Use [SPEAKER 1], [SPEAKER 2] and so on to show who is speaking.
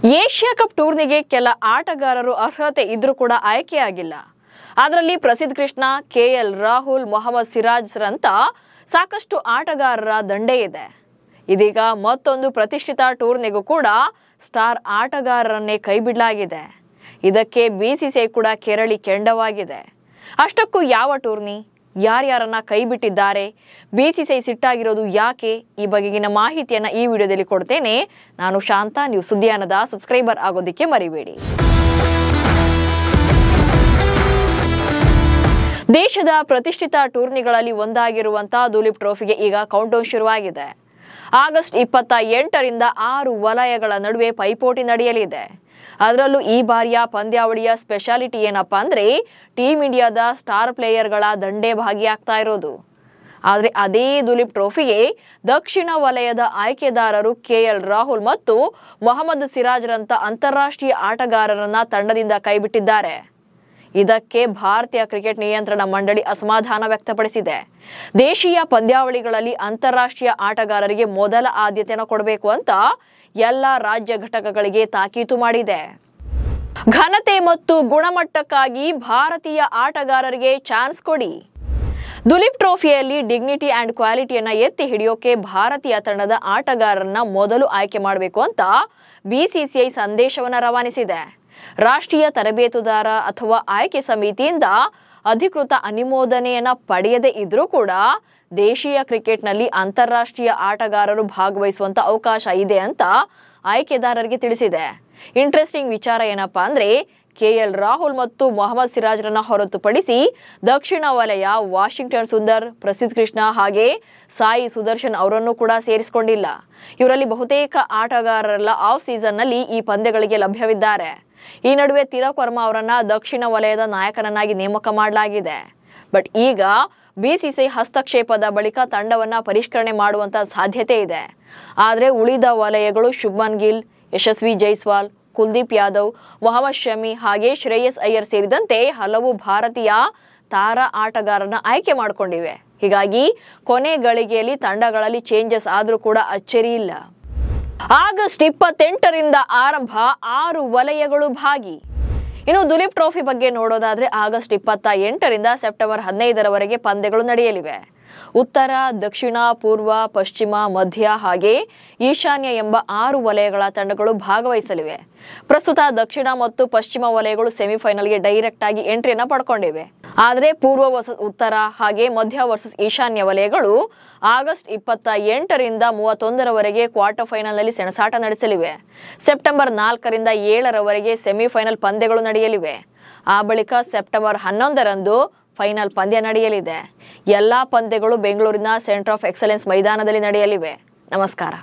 [SPEAKER 1] Asia cup ಟೂರ್ನಿಗೆ ಕೆಲ ಆಟಗಾರರು ಅರ್ಹತೆ ಇದ್ರೂ ಕೂಡ ಆಯ್ಕೆಯಾಗಿಲ್ಲ. ಅದರಲ್ಲಿ ಪ್ರಸಿದ್ಧ ಕೃಷ್ಣ, ಕೆಎಲ್ ರಾಹುಲ್, ಮೊಹಮ್ಮದ್ ಸಿರಾಜ್ ರಂತ ಸಾಕಷ್ಟು ಆಟಗಾರರ ದಂಡೇ ಇದೆ. ಇದೀಗ ಮತ್ತೊಂದು ಪ್ರತಿಷ್ಠಿತ ಟೂರ್ನಿಗೂ ಕೂಡ ಸ್ಟಾರ್ ಆಟಗಾರರನ್ನೇ ಕೈಬಿಡಲಾಗಿದೆ. ಇದಕ್ಕೆ ಬಿಸಿಸಿಐ ಕೂಡ ಕೆರಳಿ ಕೆಂಡವಾಗಿದೆ. ಅಷ್ಟಕ್ಕೂ ಯಾವ ಟೂರ್ನಿ, ಯಾರ್ಯಾರನ್ನ ಕೈಬಿಟ್ಟಿದ್ದಾರೆ, ಬಿಸಿಸಿಐ ಸಿಟ್ಟಾಗಿರೋದು ಯಾಕೆ, ಈ ಬಗೆಗಿನ ಮಾಹಿತಿಯನ್ನ ಈ ವಿಡಿಯೋದಲ್ಲಿ ಕೊಡ್ತೇನೆ. ನಾನು ಶಾಂತ. ನೀವು ಸುದ್ದಿಯಾನದ ಸಬ್ಸ್ಕ್ರೈಬರ್ ಆಗೋದಕ್ಕೆ ಮರಿಬೇಡಿ. ದೇಶದ ಪ್ರತಿಷ್ಠಿತ ಟೂರ್ನಿಗಳಲ್ಲಿ ಒಂದಾಗಿರುವಂತಹ ದುಲೀಪ್ ಟ್ರೋಫಿಗೆ ಈಗ ಕೌಂಟ್ಡೌನ್ ಶುರುವಾಗಿದೆ. ಆಗಸ್ಟ್ 28ರಿಂದ 6 ವಲಯಗಳ ನಡುವೆ ಪೈಪೋಟಿ ನಡೆಯಲಿದೆ. ಅದರಲ್ಲೂ ಈ ಬಾರಿಯ ಪಂದ್ಯಾವಳಿಯ ಸ್ಪೆಷಾಲಿಟಿ ಏನಪ್ಪಾ ಅಂದ್ರೆ ಟೀಮ್ ಇಂಡಿಯಾದ ಸ್ಟಾರ್ ಪ್ಲೇಯರ್ಗಳ ದಂಡೇ ಭಾಗಿಯಾಗ್ತಾ ಇರೋದು. ಆದರೆ ಅದೇ ದುಲೀಪ್ ಟ್ರೋಫಿಗೆ ದಕ್ಷಿಣ ವಲಯದ ಆಯ್ಕೆದಾರರು ಕೆಎಲ್ ರಾಹುಲ್ ಮತ್ತು ಮೊಹಮ್ಮದ್ ಸಿರಾಜ್ ರಂತ ಅಂತಾರಾಷ್ಟ್ರೀಯ ಆಟಗಾರರನ್ನ ತಂಡದಿಂದ ಕೈಬಿಟ್ಟಿದ್ದಾರೆ. ಇದಕ್ಕೆ ಭಾರತೀಯ ಕ್ರಿಕೆಟ್ ನಿಯಂತ್ರಣ ಮಂಡಳಿ ಅಸಮಾಧಾನ ವ್ಯಕ್ತಪಡಿಸಿದೆ. ದೇಶೀಯ ಪಂದ್ಯಾವಳಿಗಳಲ್ಲಿ ಅಂತಾರಾಷ್ಟ್ರೀಯ ಆಟಗಾರರಿಗೆ ಮೊದಲ ಆದ್ಯತೆಯನ್ನು ಕೊಡಬೇಕು ಅಂತ ಎಲ್ಲ ರಾಜ್ಯ ಘಟಕಗಳಿಗೆ ತಾಕೀತು ಮಾಡಿದೆ. ಘನತೆ ಮತ್ತು ಗುಣಮಟ್ಟಕ್ಕಾಗಿ ಭಾರತೀಯ ಆಟಗಾರರಿಗೆ ಚಾನ್ಸ್ ಕೊಡಿ. ದುಲೀಪ್ ಟ್ರೋಫಿಯಲ್ಲಿ ಡಿಗ್ನಿಟಿ ಅಂಡ್ ಕ್ವಾಲಿಟಿಯನ್ನ ಎತ್ತಿ ಹಿಡಿಯೋಕೆ ಭಾರತೀಯ ತಂಡದ ಆಟಗಾರರನ್ನ ಮೊದಲು ಆಯ್ಕೆ ಮಾಡಬೇಕು ಅಂತ ಬಿಸಿಸಿಐ ಸಂದೇಶವನ್ನ ರವಾನಿಸಿದೆ. ರಾಷ್ಟ್ರೀಯ ತರಬೇತುದಾರ ಅಥವಾ ಆಯ್ಕೆ ಸಮಿತಿಯಿಂದ ಅಧಿಕೃತ ಅನುಮೋದನೆಯನ್ನ ಪಡೆಯದೇ ಇದ್ರೂ ಕೂಡ ದೇಶೀಯ ಕ್ರಿಕೆಟ್ನಲ್ಲಿ ಅಂತಾರಾಷ್ಟ್ರೀಯ ಆಟಗಾರರು ಭಾಗವಹಿಸುವಂತ ಅವಕಾಶ ಇದೆ ಅಂತ ಆಯ್ಕೆದಾರರಿಗೆ ತಿಳಿಸಿದೆ. ಇಂಟ್ರೆಸ್ಟಿಂಗ್ ವಿಚಾರ ಏನಪ್ಪಾ ಅಂದ್ರೆ ಕೆಎಲ್ ರಾಹುಲ್ ಮತ್ತು ಮೊಹಮ್ಮದ್ ಸಿರಾಜ್ರನ್ನ ಹೊರತುಪಡಿಸಿ ದಕ್ಷಿಣ ವಲಯ ವಾಷಿಂಗ್ಟನ್ ಸುಂದರ್, ಪ್ರಸಿದ್ಧ ಕೃಷ್ಣ ಹಾಗೆ ಸಾಯಿ ಸುದರ್ಶನ್ ಅವರನ್ನು ಕೂಡ ಸೇರಿಸಿಕೊಂಡಿಲ್ಲ. ಇವರಲ್ಲಿ ಬಹುತೇಕ ಆಟಗಾರರೆಲ್ಲ ಆಫ್ ಸೀಸನ್ ನಲ್ಲಿ ಈ ಪಂದ್ಯಗಳಿಗೆ ಲಭ್ಯವಿದ್ದಾರೆ. ಈ ನಡುವೆ ತಿಲಕ್ ವರ್ಮಾ ಅವರನ್ನ ದಕ್ಷಿಣ ವಲಯದ ನಾಯಕನನ್ನಾಗಿ ನೇಮಕ ಮಾಡಲಾಗಿದೆ. ಬಟ್ ಈಗ ಬಿಸಿಸಿಐ ಹಸ್ತಕ್ಷೇಪದ ಬಳಿಕ ತಂಡವನ್ನ ಪರಿಷ್ಕರಣೆ ಮಾಡುವಂತ ಸಾಧ್ಯತೆ ಇದೆ. ಆದರೆ ಉಳಿದ ವಲಯಗಳು ಶುಭ್ಮನ್ ಗಿಲ್, ಯಶಸ್ವಿ ಜೈಸ್ವಾಲ್, ಕುಲ್ದೀಪ್ ಯಾದವ್, ಮೊಹಮ್ಮದ್ ಶಮಿ ಹಾಗೆ ಶ್ರೇಯಸ್ ಅಯ್ಯರ್ ಸೇರಿದಂತೆ ಹಲವು ಭಾರತೀಯ ತಾರಾ ಆಟಗಾರರನ್ನ ಆಯ್ಕೆ ಮಾಡಿಕೊಂಡಿವೆ. ಹೀಗಾಗಿ ಕೊನೆ ಗಳಿಗೆಯಲ್ಲಿ ತಂಡಗಳಲ್ಲಿ ಚೇಂಜಸ್ ಆದ್ರೂ ಕೂಡ ಅಚ್ಚರಿ ಇಲ್ಲ. ಆಗಸ್ಟ್ 28ರಿಂದ ಆರಂಭ 6 ವಲಯಗಳು ಭಾಗಿ. ಇನ್ನು ದುಲೀಪ್ ಟ್ರೋಫಿ ಬಗ್ಗೆ ನೋಡೋದಾದ್ರೆ ಆಗಸ್ಟ್ 28ರಿಂದ ಸೆಪ್ಟೆಂಬರ್ 15ರವರೆಗೆ ಪಂದ್ಯಗಳು ನಡೆಯಲಿವೆ. ಉತ್ತರ, ದಕ್ಷಿಣ, ಪೂರ್ವ, ಪಶ್ಚಿಮ, ಮಧ್ಯ ಹಾಗೆ ಈಶಾನ್ಯ ಎಂಬ 6 ವಲಯಗಳ ತಂಡಗಳು ಭಾಗವಹಿಸಲಿವೆ. ಪ್ರಸ್ತುತ ದಕ್ಷಿಣ ಮತ್ತು ಪಶ್ಚಿಮ ವಲಯಗಳು ಸೆಮಿಫೈನಲ್ಗೆ ಡೈರೆಕ್ಟ್ ಆಗಿ ಎಂಟ್ರಿಯನ್ನ ಪಡ್ಕೊಂಡಿವೆ. ಆದರೆ ಪೂರ್ವ ವರ್ಸಸ್ ಉತ್ತರ ಹಾಗೆ ಮಧ್ಯ ವರ್ಸಸ್ ಈಶಾನ್ಯ ವಲಯಗಳು ಆಗಸ್ಟ್ 28ರಿಂದ 31ರವರೆಗೆ ಕ್ವಾರ್ಟರ್ ಫೈನಲ್ ನಲ್ಲಿ ಸೆಣಸಾಟ ನಡೆಸಲಿವೆ. ಸೆಪ್ಟೆಂಬರ್ 4ರಿಂದ 7ರವರೆಗೆ ಸೆಮಿಫೈನಲ್ ಪಂದ್ಯಗಳು ನಡೆಯಲಿವೆ. ಆ ಬಳಿಕ ಸೆಪ್ಟೆಂಬರ್ 11ರಂದು ಫೈನಲ್ ಪಂದ್ಯ ನಡೆಯಲಿದೆ. ಎಲ್ಲಾ ಪಂದ್ಯಗಳು ಬೆಂಗಳೂರಿನ ಸೆಂಟರ್ ಆಫ್ ಎಕ್ಸಲೆನ್ಸ್ ಮೈದಾನದಲ್ಲಿ ನಡೆಯಲಿವೆ. ನಮಸ್ಕಾರ.